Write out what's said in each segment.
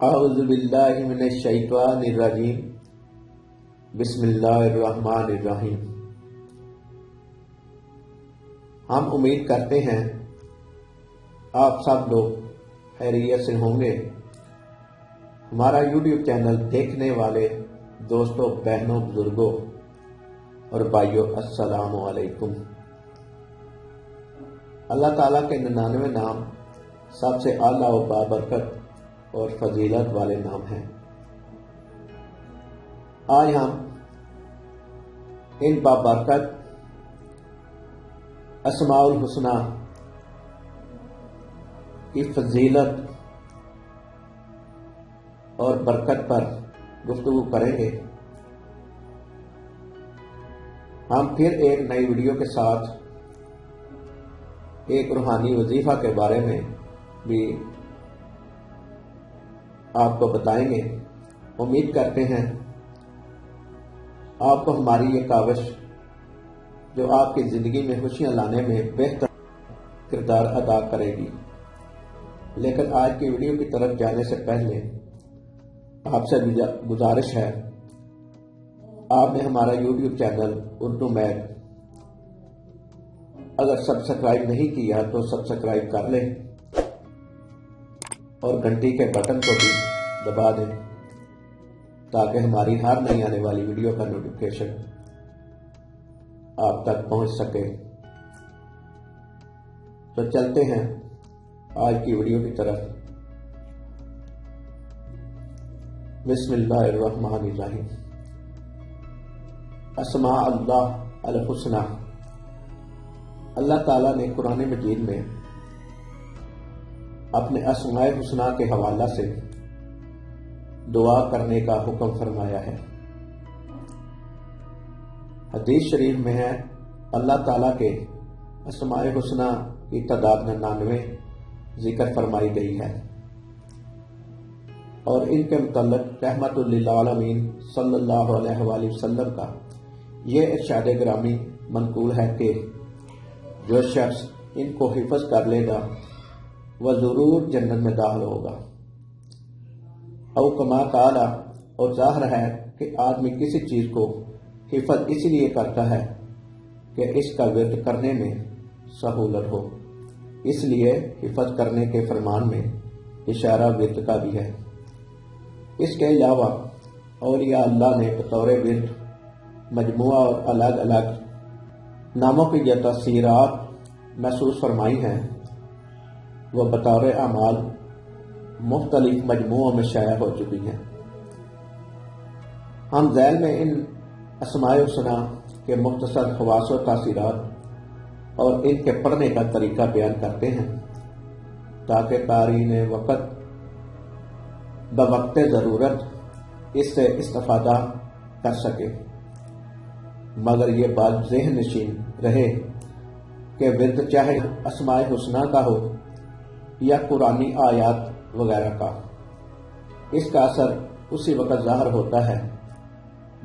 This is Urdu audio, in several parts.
اعوذ باللہ من الشیطان الرجیم بسم اللہ الرحمن الرحیم۔ ہم امید کرتے ہیں آپ سب لوگ خیریت سے ہوں گے۔ ہمارا یوٹیوب چینل دیکھنے والے دوستوں، بہنوں، بزرگوں اور بھائیوں، السلام علیکم۔ اللہ تعالیٰ کے 99 نام سب سے اعلیٰ و بابرکت اور فضیلت والے نام ہیں۔ آج ہم ان بابرکت اسماء الحسنی کی فضیلت اور برکت پر گفتگو کریں گے۔ ہم پھر ایک نئی ویڈیو کے ساتھ ایک روحانی وظیفہ کے بارے میں بھی آپ کو بتائیں گے۔ امید کرتے ہیں آپ کو ہماری یہ کاوش جو آپ کی زندگی میں خوشیاں لانے میں بہتر کردار ادا کرے گی۔ لیکن آج کی ویڈیو کی طرف جانے سے پہلے آپ سے گزارش ہے، آپ نے ہمارا یوٹیوب چینل اردو میگ اگر سبسکرائب نہیں کیا تو سبسکرائب کر لیں اور گھنٹی کے بٹن کو بھی دبا دیں تاکہ ہماری ہر نئی آنے والی ویڈیو کا نوٹیفیکیشن آپ تک پہنچ سکے۔ تو چلتے ہیں آج کی ویڈیو کی طرف۔ بسم اللہ الرحمن الرحیم۔ اسماء اللہ الحسنی۔ اللہ تعالیٰ نے قرآن مجید میں اپنے اسماء الحسنی کے حوالہ سے دعا کرنے کا حکم فرمایا ہے۔ حدیث شریف میں ہے، اللہ تعالیٰ کے اسماء الحسنی کی تعداد 99 ذکر فرمائی گئی ہے، اور ان کے متعلق رحمت للعالمین صلی اللہ علیہ وآلہ وسلم کا یہ ارشاد گرامی منقول ہے کہ جو شخص ان کو حفظ کر لے گا وہ ضرور جنت میں داخل ہوگا۔ او کما قال، اور ظاہر ہے کہ آدمی کسی چیز کو حفظ اس لیے کرتا ہے کہ اس کا ورد کرنے میں سہولت ہو، اس لیے حفظ کرنے کے فرمان میں اشارہ ورد کا بھی ہے۔ اس کے علاوہ اولیاء اللہ نے بطور ورد مجموعہ اور الگ الگ ناموں کی جو تفسیرات محسوس فرمائی ہیں وہ بطور اعمال مختلف مجموعوں میں شائع ہو چکی ہیں۔ ہم ذیل میں ان اسماء الحسنی کے مختصر خواص و تاثیرات اور ان کے پڑھنے کا طریقہ بیان کرتے ہیں تاکہ قارئین وقت بوقت ضرورت اس سے استفادہ کر سکے، مگر یہ بات ذہن نشین رہے کہ ورد چاہے اسماء الحسنی کا ہو یا قرآنی آیات وغیرہ کا، اس کا اثر اسی وقت ظاہر ہوتا ہے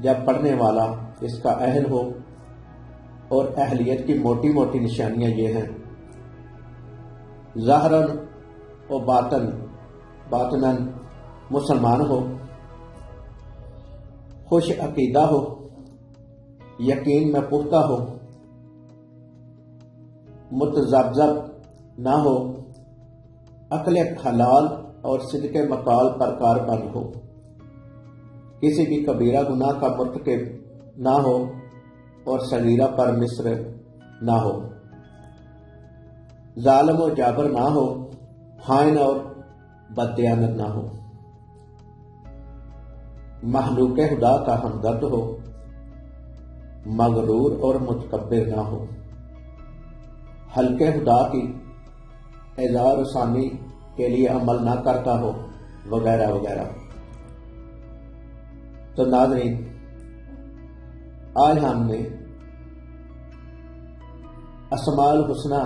جب پڑھنے والا اس کا اہل ہو، اور اہلیت کی موٹی موٹی نشانیاں یہ ہیں: ظاہراً و باطناً مسلمان ہو، خوش عقیدہ ہو، یقین میں پختہ ہو، متذبذب نہ ہو، عقل حلال اور صدق مقال پر کاربند ہو، کسی بھی کبیرہ گناہ کا مرتکب نہ ہو اور صغیرہ پر مصر نہ ہو، ظالم و جابر نہ ہو، خائن اور بددیانت نہ ہو، مخلوق خدا کا ہمدرد ہو، مغرور اور متکبر نہ ہو، خلق خدا کی اعزاز و ثانی کے لیے عمل نہ کرتا ہو، وغیرہ وغیرہ۔ تو ناظرین، آج ہم نے اسماء الحسنی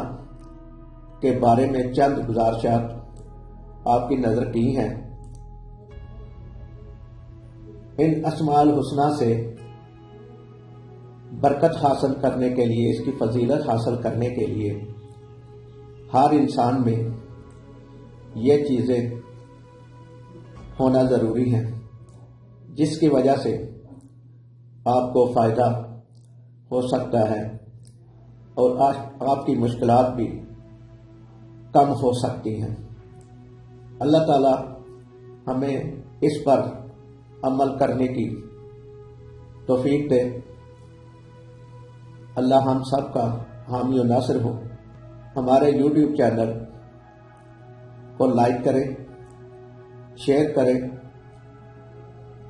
کے بارے میں چند گزارشات آپ کی نظر کی ہیں۔ ان اسماء الحسنی سے برکت حاصل کرنے کے لیے، اس کی فضیلت حاصل کرنے کے لیے ہر انسان میں یہ چیزیں ہونا ضروری ہے، جس کی وجہ سے آپ کو فائدہ ہو سکتا ہے اور آپ کی مشکلات بھی کم ہو سکتی ہیں۔ اللہ تعالی ہمیں اس پر عمل کرنے کی توفیق دے۔ اللہ ہم سب کا حامی و ناصر ہو۔ ہمارے یوٹیوب چینل کو لائک کریں، شیئر کریں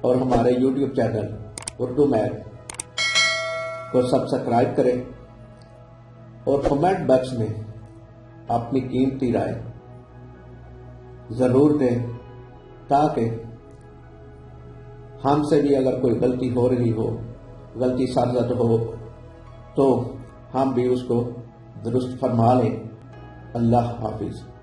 اور ہمارے یوٹیوب چینل اردو میتھ کو سبسکرائب کریں اور کمنٹ باکس میں اپنی قیمتی رائے ضرور دیں، تاکہ ہم سے بھی اگر کوئی غلطی ہو رہی ہو، غلطی سرزد ہو، تو ہم بھی اس کو درست فرما لیں۔ اللہ حافظ۔